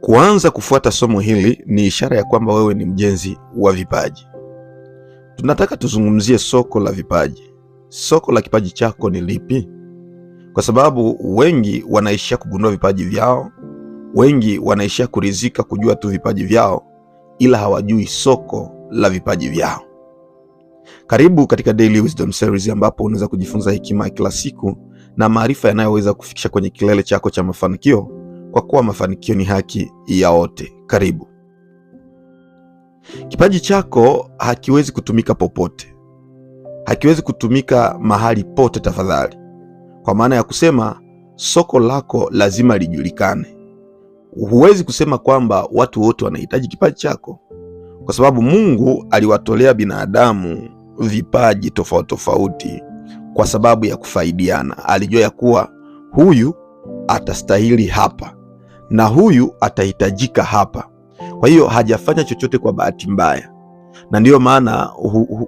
Kuanza kufuata somo hili ni ishara ya kwamba wewe ni mjenzi wa vipaji. Tunataka tuzungumzie soko la vipaji. Soko la kipaji chako ni lipi? Kwa sababu wengi wanaishia kugundua vipaji vyao, wengi wanaishia kuridhika kujua tu vipaji vyao, ila hawajui soko la vipaji vyao. Karibu katika Daily Wisdom Series ambapo unaweza kujifunza hekima kila siku na maarifa yanayoweza kufikisha kwenye kilele chako cha mafanikio, kwa kuwa mafanikio ni haki ya wote. Karibu. Kipaji chako hakiwezi kutumika popote, hakiwezi kutumika mahali pote tafadhali. Kwa maana ya kusema soko lako lazima lijulikane. Huwezi kusema kwamba watu wote wanahitaji kipaji chako, kwa sababu Mungu aliwatolea binadamu vipaji tofauti tofauti kwa sababu ya kufaidiana. Alijua ya kuwa huyu atastahili hapa na huyu atahitajika hapa. Kwa hiyo hajafanya chochote kwa bahati mbaya. Na ndiyo maana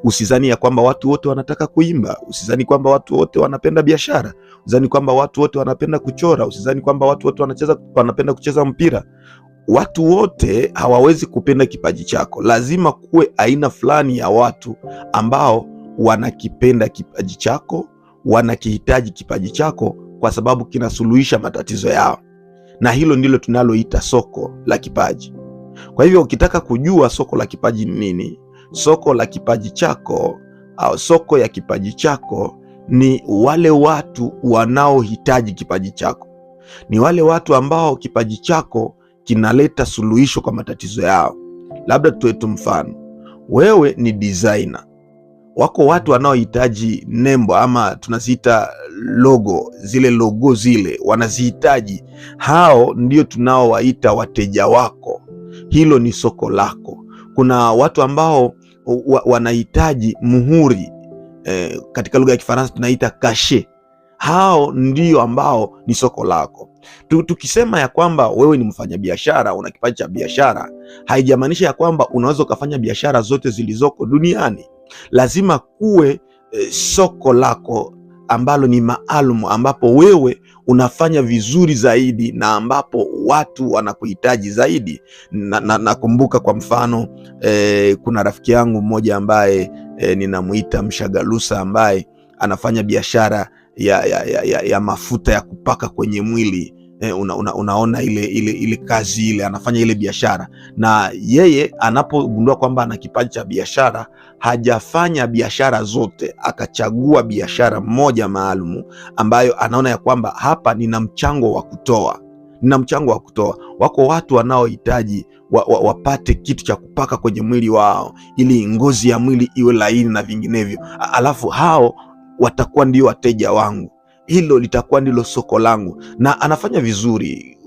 usizani ya kwamba watu wote wanataka kuimba, usizani kwamba watu wote wanapenda biashara, usizani kwamba watu wote wanapenda kuchora, usizani kwamba watu wote wanapenda kucheza mpira. Watu wote hawawezi kupenda kipaji chako. Lazima kuwe aina fulani ya watu ambao wanakipenda kipaji chako, wanakihitaji kipaji chako kwa sababu kinasuluhisha matatizo yao. Na hilo ndilo tunaloita soko la kipaji. Kwa hivyo ukitaka kujua soko la kipaji ni nini, soko la kipaji chako au soko ya kipaji chako ni wale watu wanaohitaji kipaji chako. Ni wale watu ambao kipaji chako kinaleta suluhisho kwa matatizo yao. Labda tuwe tu mfano. Wewe ni designer. Wako watu wanaohitaji nembo ama tunaziita logo, zile logo zile wanazihitaji. Hao ndio tunaowaita wateja wako. Hilo ni soko lako. Kuna watu ambao wanahitaji muhuri, katika lugha ya Kifaransa tunaita cachet. Hao ndio ambao ni soko lako. Tukisema ya kwamba wewe ni mfanyabiashara, una kipaji cha biashara, haijamaanisha ya kwamba unaweza ukafanya biashara zote zilizoko duniani. Lazima kuwe soko lako ambalo ni maalum, ambapo wewe unafanya vizuri zaidi na ambapo watu wanakuhitaji zaidi. Nakumbuka kwa mfano, kuna rafiki yangu mmoja ambaye ninamuita Mshagalusa, ambaye anafanya biashara ya mafuta ya kupaka kwenye mwili. Unaona ile kazi ile, anafanya ile biashara, na yeye anapogundua kwamba ana kipaji cha biashara, hajafanya biashara zote, akachagua biashara moja maalumu ambayo anaona ya kwamba hapa nina mchango wa kutoa. Wako watu wanaohitaji wapate kitu cha kupaka kwenye mwili wao ili ngozi ya mwili iwe laini na vinginevyo, alafu hao watakuwa ndio wateja wangu. Hilo litakuwa ndilo soko langu, na anafanya vizuri.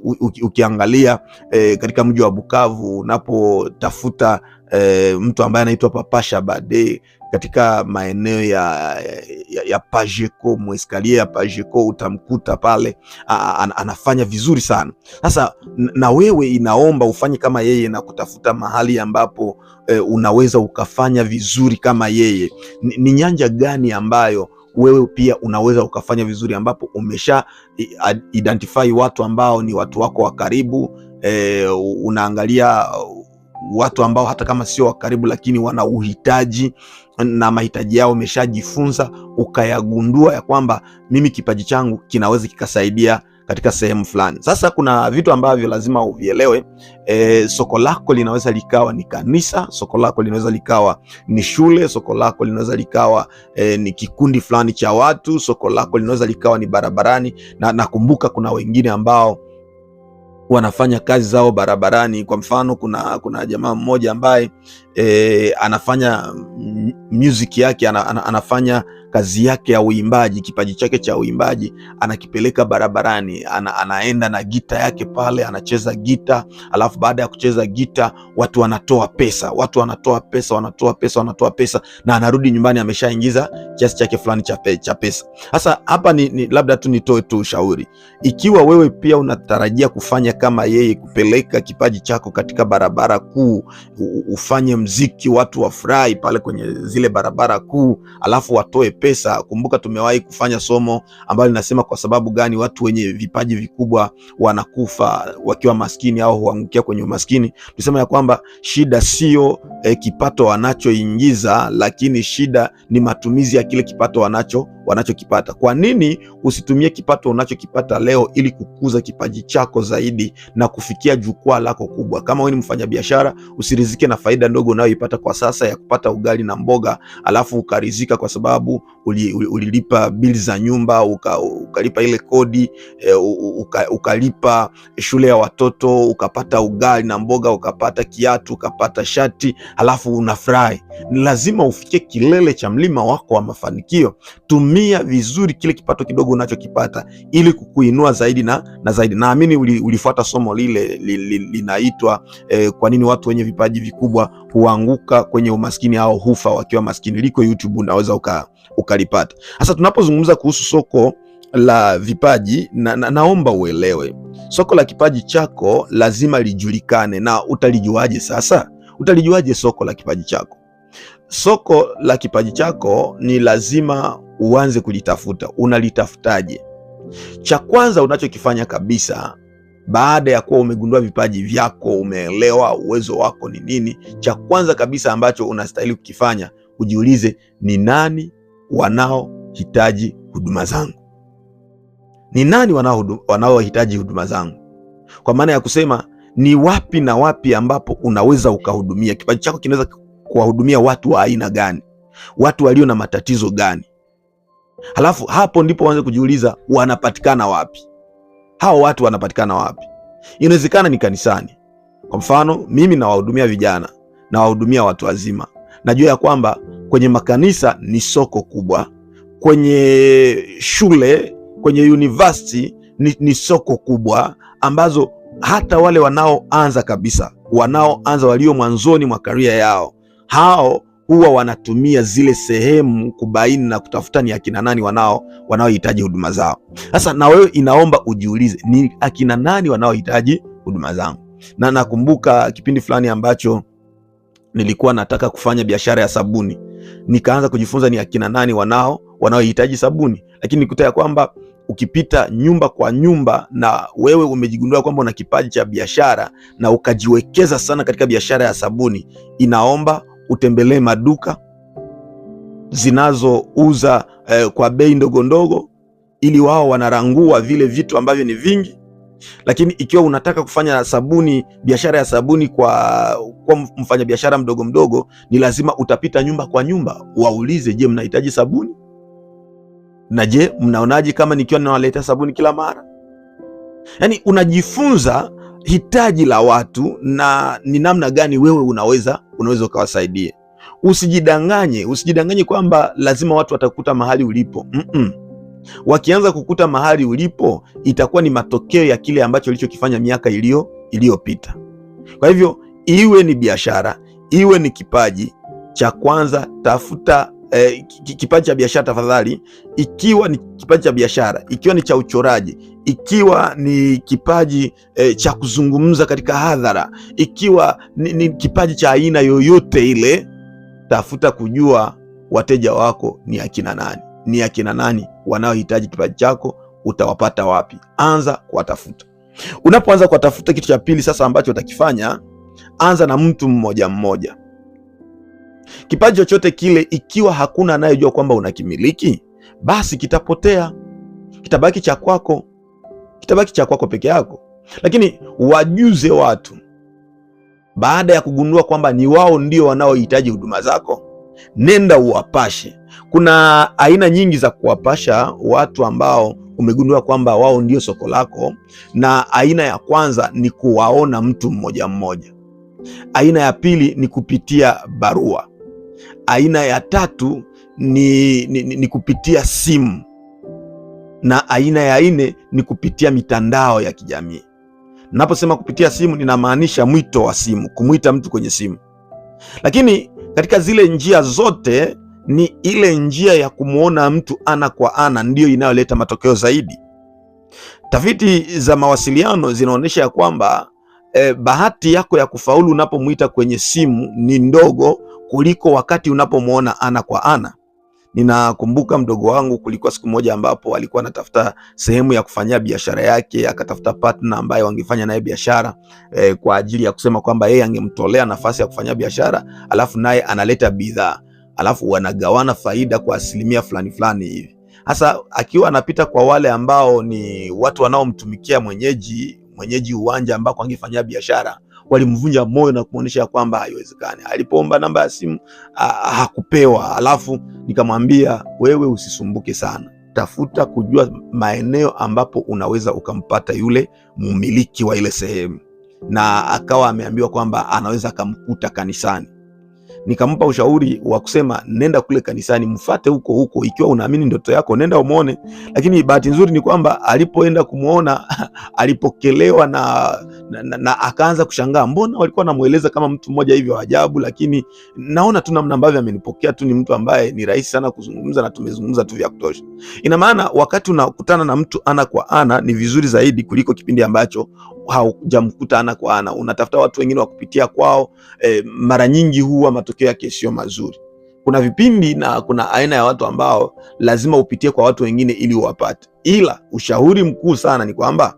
Ukiangalia katika mji wa Bukavu, unapotafuta mtu ambaye anaitwa Papa Shabade katika maeneo ya Pajeko, mweskalie ya Pajeko, utamkuta pale anafanya vizuri sana. Sasa na wewe inaomba ufanye kama yeye na kutafuta mahali ambapo unaweza ukafanya vizuri kama yeye. Ni nyanja gani ambayo wewe pia unaweza ukafanya vizuri, ambapo umesha identify watu ambao ni watu wako wa karibu? Unaangalia watu ambao hata kama sio wa karibu lakini wana uhitaji na mahitaji yao umeshajifunza, ukayagundua ya kwamba mimi kipaji changu kinaweza kikasaidia katika sehemu fulani. Sasa kuna vitu ambavyo lazima uvielewe. Soko lako linaweza likawa ni kanisa, soko lako linaweza likawa ni shule, soko lako linaweza likawa ni kikundi fulani cha watu, soko lako linaweza likawa ni barabarani. Na nakumbuka kuna wengine ambao wanafanya kazi zao barabarani. Kwa mfano, kuna jamaa mmoja ambaye anafanya music yake, anafanya kazi yake ya uimbaji, kipaji chake cha uimbaji anakipeleka barabarani. Anaenda na gita yake pale, anacheza gita, alafu baada ya kucheza gita watu wanatoa pesa, wanatoa pesa, na anarudi nyumbani ameshaingiza kiasi chake fulani cha pesa. Sasa hapa ni labda tu nitoe tu ushauri. Ikiwa wewe pia unatarajia kufanya kama yeye, kupeleka kipaji chako katika barabara kuu, ufanye mziki, watu wafurahi pale kwenye zile barabara kuu, alafu watoe pesa. Kumbuka tumewahi kufanya somo ambalo linasema kwa sababu gani watu wenye vipaji vikubwa wanakufa wakiwa maskini au huangukia kwenye umaskini. Tusema ya kwamba shida sio kipato wanachoingiza, lakini shida ni matumizi ya kile kipato wanachokipata. Kwa nini usitumie kipato unachokipata leo ili kukuza kipaji chako zaidi na kufikia jukwaa lako kubwa? Kama wewe ni mfanyabiashara, usirizike na faida ndogo unayoipata kwa sasa ya kupata ugali na mboga, alafu ukarizika kwa sababu ulilipa bili za nyumba, ukalipa ile kodi, ukalipa shule ya watoto, ukapata ugali na mboga, ukapata kiatu, ukapata shati, alafu unafurahi. Ni lazima ufikie kilele cha mlima wako wa mafanikio. Tumia vizuri kile kipato kidogo unachokipata ili kukuinua zaidi na zaidi. Naamini ulifuata somo lile linaitwa kwa nini watu wenye vipaji vikubwa huanguka kwenye umaskini au hufa wakiwa maskini. Liko YouTube, unaweza ukalipata. Sasa tunapozungumza kuhusu soko la vipaji, naomba uelewe soko la kipaji chako lazima lijulikane. Na utalijuaje sasa? Utalijuaje soko la kipaji chako? Soko la kipaji chako ni lazima uanze kulitafuta. Unalitafutaje? Cha kwanza unachokifanya kabisa, baada ya kuwa umegundua vipaji vyako, umeelewa uwezo wako ni nini, cha kwanza kabisa ambacho unastahili kukifanya, ujiulize ni nani wanaohitaji huduma zangu? Ni nani wanaohitaji huduma zangu? Kwa maana ya kusema ni wapi na wapi ambapo unaweza ukahudumia. Kipaji chako kinaweza kuwahudumia watu wa aina gani? Watu walio na matatizo gani? Halafu hapo ndipo uanze kujiuliza wanapatikana wapi? Hao watu wanapatikana wapi? Inawezekana ni kanisani. Kwa mfano, mimi nawahudumia vijana, nawahudumia watu wazima. Najua ya kwamba kwenye makanisa ni soko kubwa, kwenye shule, kwenye university ni soko kubwa, ambazo hata wale wanaoanza kabisa, walio mwanzoni mwa karia yao, hao huwa wanatumia zile sehemu kubaini na kutafuta ni akina nani wanaohitaji huduma zao. Sasa na wewe inaomba ujiulize ni akina nani wanaohitaji huduma zangu. Na nakumbuka kipindi fulani ambacho nilikuwa nataka kufanya biashara ya sabuni, nikaanza kujifunza ni akina nani wanaohitaji sabuni, lakini nikuta ya kwamba ukipita nyumba kwa nyumba na wewe umejigundua kwamba una kipaji cha biashara na ukajiwekeza sana katika biashara ya sabuni, inaomba utembelee maduka zinazouza kwa bei ndogo ndogo, ili wao wanarangua vile vitu ambavyo ni vingi. Lakini ikiwa unataka kufanya biashara ya sabuni kwa mfanyabiashara mdogo mdogo, ni lazima utapita nyumba kwa nyumba, waulize, je, mnahitaji sabuni? Na je, mnaonaje kama nikiwa ninawaletea sabuni kila mara? Yaani unajifunza hitaji la watu na ni namna gani wewe unaweza ukawasaidia. Usijidanganye kwamba lazima watu watakuta mahali ulipo. Wakianza kukuta mahali ulipo, itakuwa ni matokeo ya kile ambacho ulichokifanya miaka iliyopita. Kwa hivyo iwe ni biashara, iwe ni kipaji, cha kwanza tafuta kipaji cha biashara tafadhali. Ikiwa ni kipaji cha biashara, ikiwa ni cha uchoraji, ikiwa ni kipaji cha kuzungumza katika hadhara, ikiwa ni kipaji cha aina yoyote ile, tafuta kujua wateja wako ni akina nani. Ni akina nani wanaohitaji kipaji chako? Utawapata wapi? Anza kuwatafuta. Unapoanza kuwatafuta, kitu cha pili sasa ambacho utakifanya, anza na mtu mmoja mmoja. Kipaji chochote kile, ikiwa hakuna anayejua kwamba unakimiliki, basi kitapotea, kitabaki cha kwako peke yako. Lakini wajuze watu. Baada ya kugundua kwamba ni wao ndio wanaohitaji huduma zako, nenda uwapashe. Kuna aina nyingi za kuwapasha watu ambao umegundua kwamba wao ndio soko lako, na aina ya kwanza ni kuwaona mtu mmoja mmoja. Aina ya pili ni kupitia barua. Aina ya tatu ni kupitia simu, na aina ya nne ni kupitia mitandao ya kijamii. Naposema kupitia simu, ninamaanisha mwito wa simu, kumwita mtu kwenye simu. Lakini katika zile njia zote, ni ile njia ya kumwona mtu ana kwa ana ndiyo inayoleta matokeo zaidi. Tafiti za mawasiliano zinaonyesha ya kwamba bahati yako ya kufaulu unapomwita kwenye simu ni ndogo kuliko wakati unapomwona ana kwa ana. Ninakumbuka mdogo wangu, kulikuwa siku moja ambapo alikuwa anatafuta sehemu ya kufanyia biashara yake, akatafuta partner ambaye wangefanya naye biashara kwa ajili ya kusema kwamba yeye angemtolea nafasi ya kufanya biashara, alafu naye analeta bidhaa, alafu wanagawana faida kwa asilimia fulani fulani hivi. Hasa akiwa anapita kwa wale ambao ni watu wanaomtumikia mwenyeji uwanja ambako angefanyia biashara, walimvunja moyo na kuonyesha kwamba haiwezekani. Alipoomba namba ya simu hakupewa. Alafu nikamwambia, wewe usisumbuke sana, tafuta kujua maeneo ambapo unaweza ukampata yule mumiliki wa ile sehemu, na akawa ameambiwa kwamba anaweza akamkuta kanisani. Nikampa ushauri wa kusema, nenda kule kanisani, mfate huko huko, ikiwa unaamini ndoto yako nenda umuone. Lakini bahati nzuri ni kwamba alipoenda kumuona alipokelewa na akaanza kushangaa, mbona walikuwa namueleza kama mtu mmoja hivi wa ajabu, lakini naona tu namna ambavyo amenipokea tu ni mtu ambaye ni rahisi sana kuzungumza, na tumezungumza tu vya kutosha. Ina maana wakati unakutana na mtu ana kwa ana ni vizuri zaidi kuliko kipindi ambacho haujamkuta ana kwa ana. Unatafuta watu wengine wa kupitia kwao, mara nyingi huwa matokeo yake sio mazuri. Kuna vipindi na kuna aina ya watu ambao lazima upitie kwa watu wengine ili uwapate, ila ushauri mkuu sana ni kwamba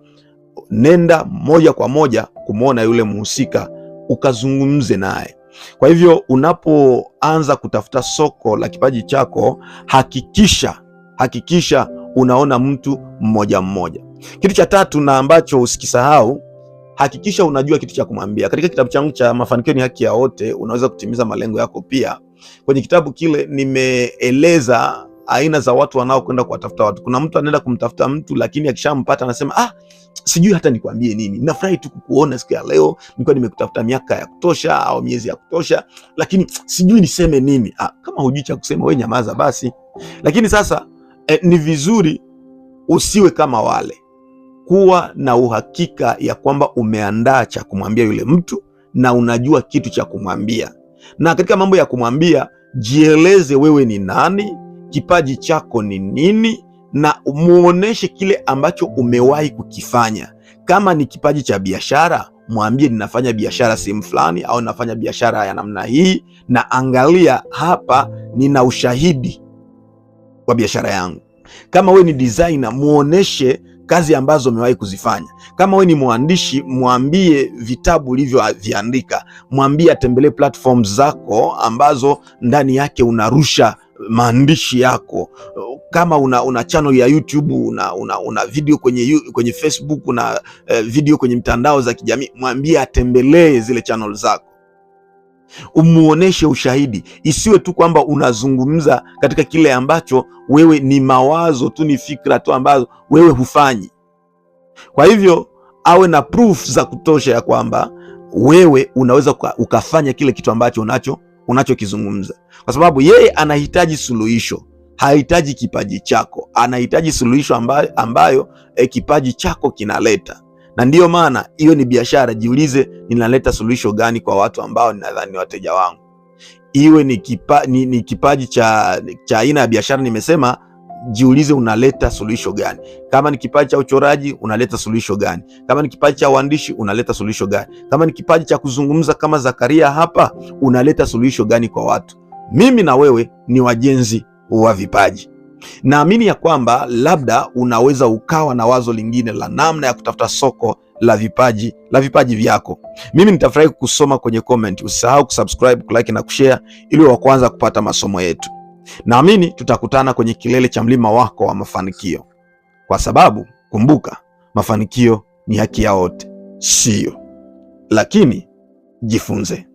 nenda moja kwa moja kumwona yule mhusika, ukazungumze naye. Kwa hivyo unapoanza kutafuta soko la kipaji chako, hakikisha unaona mtu mmoja mmoja. Kitu cha tatu na ambacho usikisahau, hakikisha unajua kitu cha kumwambia. Katika kitabu changu cha Mafanikio ni Haki ya Wote, unaweza kutimiza malengo yako, pia kwenye kitabu kile nimeeleza aina za watu wanaokwenda kuwatafuta watu. Kuna mtu anaenda kumtafuta mtu, lakini akishampata anasema, sijui hata nikwambie nini, nafurahi tu kukuona siku ya leo, nilikuwa nimekutafuta miaka ya kutosha au miezi ya kutosha, lakini sijui niseme nini. Kama hujui cha kusema, wewe nyamaza basi. Lakini sasa ni vizuri usiwe kama wale. Kuwa na uhakika ya kwamba umeandaa cha kumwambia yule mtu na unajua kitu cha kumwambia. Na katika mambo ya kumwambia, jieleze wewe ni nani, kipaji chako ni nini, na muoneshe kile ambacho umewahi kukifanya. Kama ni kipaji cha biashara, mwambie ninafanya biashara sehemu fulani, au nafanya biashara ya namna hii, na angalia hapa nina ushahidi wa biashara yangu. Kama we ni designer, muoneshe kazi ambazo umewahi kuzifanya. Kama we ni mwandishi, mwambie vitabu ulivyoviandika, mwambie atembelee platforms zako ambazo ndani yake unarusha maandishi yako. Kama una channel ya YouTube, una video kwenye Facebook, una video kwenye mitandao za kijamii, mwambie atembelee zile channel zako. Umuoneshe ushahidi, isiwe tu kwamba unazungumza katika kile ambacho wewe ni mawazo tu, ni fikra tu ambazo wewe hufanyi. Kwa hivyo awe na proof za kutosha ya kwamba wewe unaweza ukafanya kile kitu ambacho unachokizungumza, kwa sababu yeye anahitaji suluhisho, hahitaji kipaji chako, anahitaji suluhisho ambayo kipaji chako kinaleta. Na ndiyo maana hiyo ni biashara. Jiulize, ninaleta suluhisho gani kwa watu ambao ninadhani ni wateja wangu? Iwe ni kipaji cha aina ya biashara nimesema, jiulize unaleta suluhisho gani. Kama ni kipaji cha uchoraji, unaleta suluhisho gani? Kama ni kipaji cha uandishi, unaleta suluhisho gani? Kama ni kipaji cha kuzungumza kama Zakaria hapa, unaleta suluhisho gani kwa watu? Mimi na wewe ni wajenzi wa vipaji. Naamini ya kwamba labda unaweza ukawa na wazo lingine la namna ya kutafuta soko la vipaji vyako. Mimi nitafurahi kusoma kwenye comment. Usisahau kusubscribe, kulike na kushare ili wa kwanza kupata masomo yetu. Naamini tutakutana kwenye kilele cha mlima wako wa mafanikio, kwa sababu kumbuka, mafanikio ni haki ya wote, sio lakini jifunze.